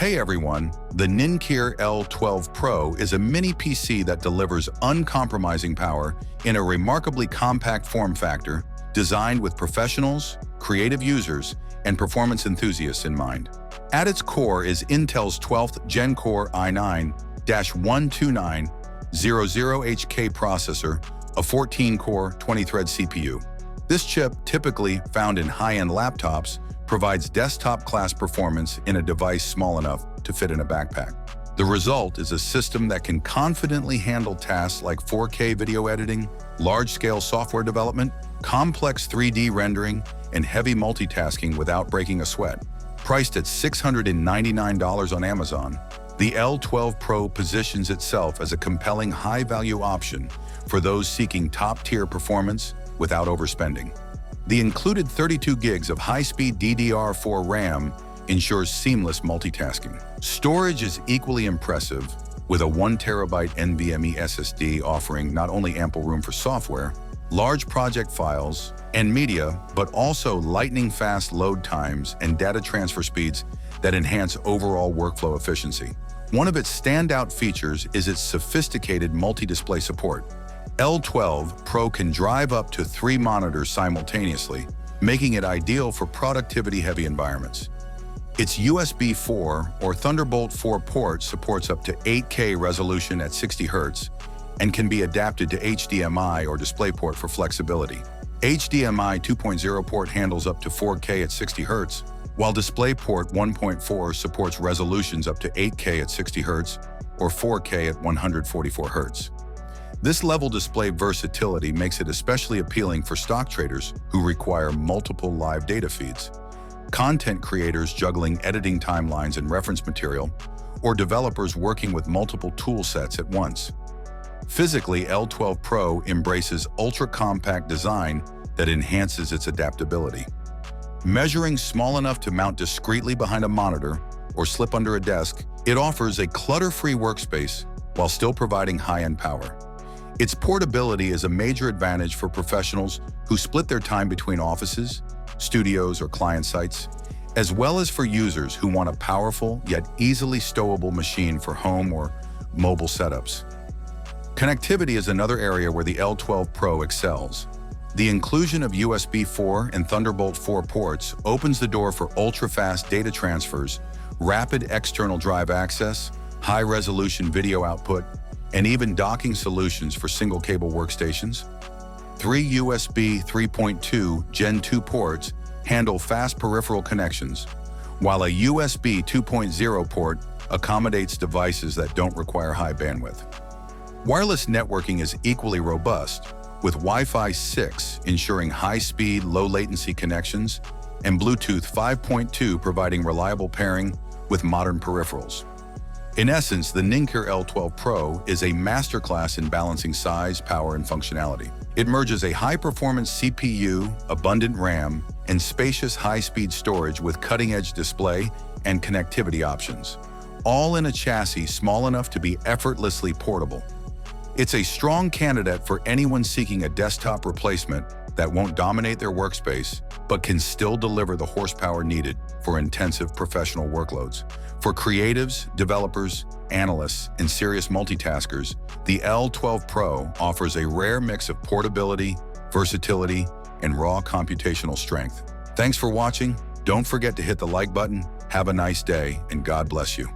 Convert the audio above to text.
Hey everyone, the Ninkear L12 Pro is a mini PC that delivers uncompromising power in a remarkably compact form factor designed with professionals, creative users, and performance enthusiasts in mind. At its core is Intel's 12th Gen Core i9-12900HK processor, a 14-core, 20-thread CPU. This chip, typically found in high-end laptops, provides desktop-class performance in a device small enough to fit in a backpack. The result is a system that can confidently handle tasks like 4K video editing, large-scale software development, complex 3D rendering, and heavy multitasking without breaking a sweat. Priced at $699 on Amazon, the L12 Pro positions itself as a compelling high-value option for those seeking top-tier performance without overspending. The included 32 gigs of high-speed DDR4 RAM ensures seamless multitasking. Storage is equally impressive, with a 1 terabyte NVMe SSD offering not only ample room for software, large project files, and media, but also lightning-fast load times and data transfer speeds that enhance overall workflow efficiency. One of its standout features is its sophisticated multi-display support. L12 Pro can drive up to 3 monitors simultaneously, making it ideal for productivity-heavy environments. Its USB 4 or Thunderbolt 4 port supports up to 8K resolution at 60 Hz and can be adapted to HDMI or DisplayPort for flexibility. HDMI 2.0 port handles up to 4K at 60 Hz, while DisplayPort 1.4 supports resolutions up to 8K at 60 Hz or 4K at 144 Hz. This level display versatility makes it especially appealing for stock traders who require multiple live data feeds, content creators juggling editing timelines and reference material, or developers working with multiple tool sets at once. Physically, L12 Pro embraces ultra-compact design that enhances its adaptability. Measuring small enough to mount discreetly behind a monitor or slip under a desk, it offers a clutter-free workspace while still providing high-end power. Its portability is a major advantage for professionals who split their time between offices, studios, or client sites, as well as for users who want a powerful yet easily stowable machine for home or mobile setups. Connectivity is another area where the L12 Pro excels. The inclusion of USB 4 and Thunderbolt 4 ports opens the door for ultra-fast data transfers, rapid external drive access, high-resolution video output, and even docking solutions for single-cable workstations. 3 USB 3.2 Gen 2 ports handle fast peripheral connections, while a USB 2.0 port accommodates devices that don't require high bandwidth. Wireless networking is equally robust, with Wi-Fi 6 ensuring high-speed, low-latency connections, and Bluetooth 5.2 providing reliable pairing with modern peripherals. In essence, the Ninkear L12 Pro is a masterclass in balancing size, power, and functionality. It merges a high-performance CPU, abundant RAM, and spacious high-speed storage with cutting-edge display and connectivity options, all in a chassis small enough to be effortlessly portable. It's a strong candidate for anyone seeking a desktop replacement that won't dominate their workspace, but can still deliver the horsepower needed for intensive professional workloads. For creatives, developers, analysts, and serious multitaskers, the L12 Pro offers a rare mix of portability, versatility, and raw computational strength. Thanks for watching. Don't forget to hit the like button. Have a nice day, and God bless you.